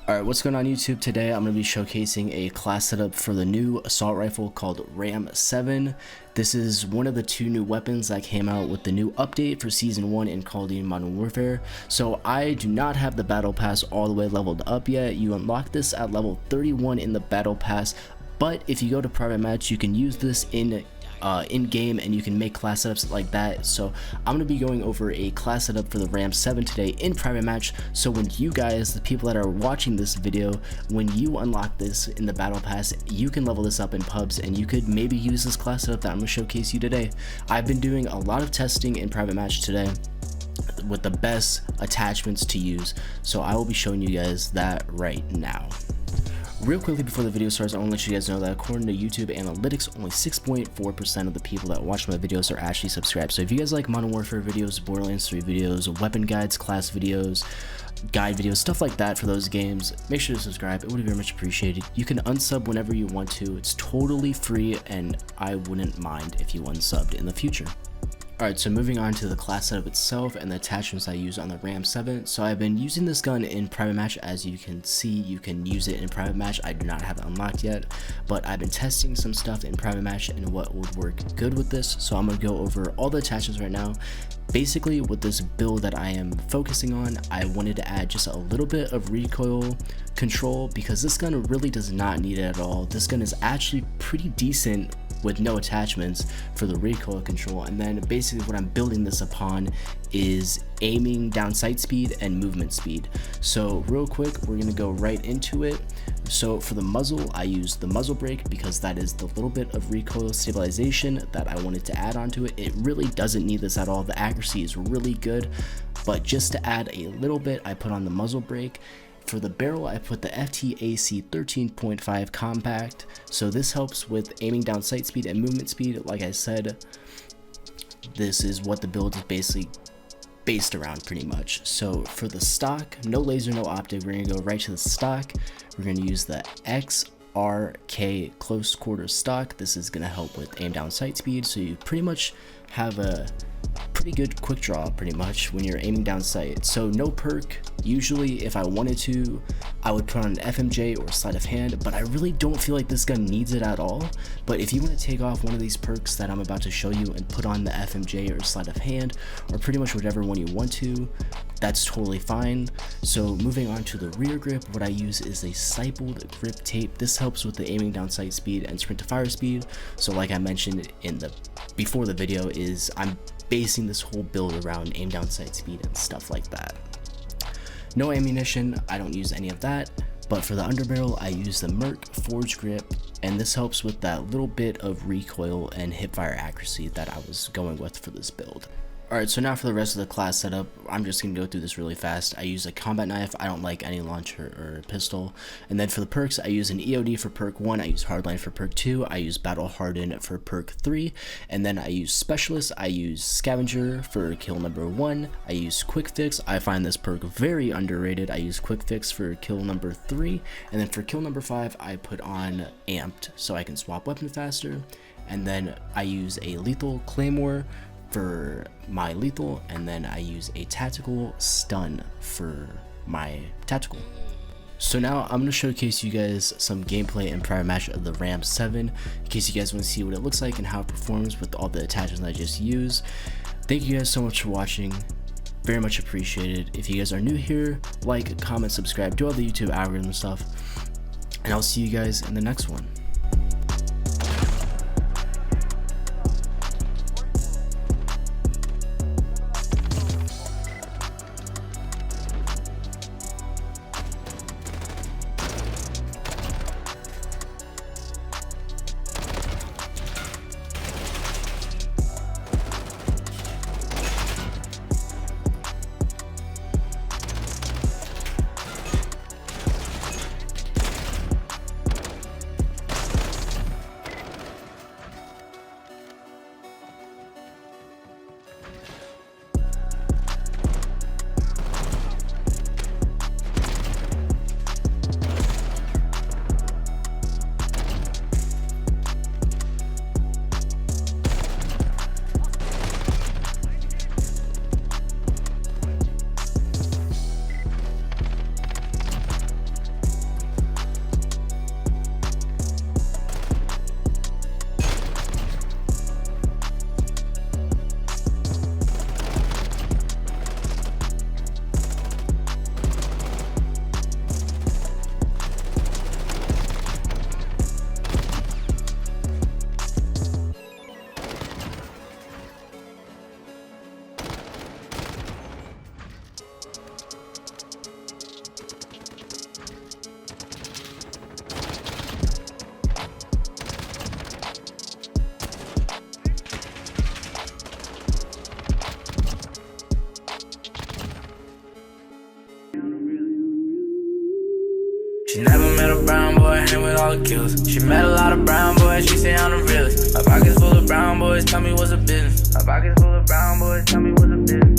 Alright, what's going on YouTube? Today I'm going to be showcasing a class setup for the new assault rifle called RAM-7. This is one of the two new weapons that came out with the new update for Season 1 in Call of Duty Modern Warfare. So I do not have the battle pass all the way leveled up yet. You unlock this at level 31 in the battle pass, but if you go to private match you can use this in-game and you can make class setups like that. So I'm going to be going over a class setup for the RAM-7 today in private match, so when you guys, the people that are watching this video, when you unlock this in the battle pass, you can level this up in pubs and you could maybe use this class setup that I'm going to showcase you today. I've been doing a lot of testing in private match today with the best attachments to use, so I will be showing you guys that right now. Real quickly before the video starts, I want to let you guys know that according to YouTube analytics, only 6.4% of the people that watch my videos are actually subscribed. So if you guys like Modern Warfare videos, Borderlands 3 videos, weapon guides, class videos, guide videos, stuff like that for those games, make sure to subscribe. It would be very much appreciated. You can unsub whenever you want to. It's totally free and I wouldn't mind if you unsubbed in the future. Alright, so moving on to the class setup itself and the attachments I use on the RAM-7. So I've been using this gun in private match. As you can see, you can use it in private match. I do not have it unlocked yet, but I've been testing some stuff in private match and what would work good with this. So I'm going to go over all the attachments right now. Basically, with this build that I am focusing on, I wanted to add just a little bit of recoil control because this gun really does not need it at all. This gun is actually pretty decent with no attachments for the recoil control, and then basically what I'm building this upon is aiming down sight speed and movement speed. So real quick, we're gonna go right into it. So for the muzzle, I use the muzzle brake because that is the little bit of recoil stabilization that I wanted to add onto it. It really doesn't need this at all. The accuracy is really good, but just to add a little bit, I put on the muzzle brake. For the barrel, I put the FTAC 13.5 compact, so this helps with aiming down sight speed and movement speed. Like I said, this is what the build is basically based around pretty much. So for the stock, no laser, no optic, we're gonna go right to the stock. We're gonna use the XRK close quarter stock. This is gonna help with aim down sight speed, so you pretty much have a pretty good quick draw pretty much when you're aiming down sight. So no perk. Usually if I wanted to, I would put on an FMJ or sleight of hand, but I really don't feel like this gun needs it at all. But if you want to take off one of these perks that I'm about to show you and put on the FMJ or sleight of hand, or pretty much whatever one you want to, that's totally fine. So moving on to the rear grip, what I use is a stippled grip tape. This helps with the aiming down sight speed and sprint to fire speed. So like I mentioned in the before the video, is I'm basing this whole build around aim down sight speed and stuff like that. No ammunition, I don't use any of that, but for the underbarrel I use the Merc Forge grip, and this helps with that little bit of recoil and hipfire accuracy that I was going with for this build. Alright, so now for the rest of the class setup, I'm just going to go through this really fast. I use a combat knife, I don't like any launcher or pistol. And then for the perks, I use an EOD for perk 1, I use hardline for perk 2, I use battle harden for perk 3, and then I use specialist, I use scavenger for kill number 1, I use quick fix, I find this perk very underrated, I use quick fix for kill number 3, and then for kill number 5, I put on amped so I can swap weapon faster, and then I use a lethal claymore for my lethal, and then I use a tactical stun for my tactical. So now I'm going to showcase you guys some gameplay in private match of the RAM-7 in case you guys want to see what it looks like and how it performs with all the attachments I just used. Thank you guys so much for watching, very much appreciated. If you guys are new here, like, comment, subscribe, do all the YouTube algorithm stuff, and I'll see you guys in the next one. She never met a brown boy, hang with all the killers. She met a lot of brown boys, she say I'm the realest. My pockets full of brown boys, tell me what's the business. My pockets full of brown boys, tell me what's the business.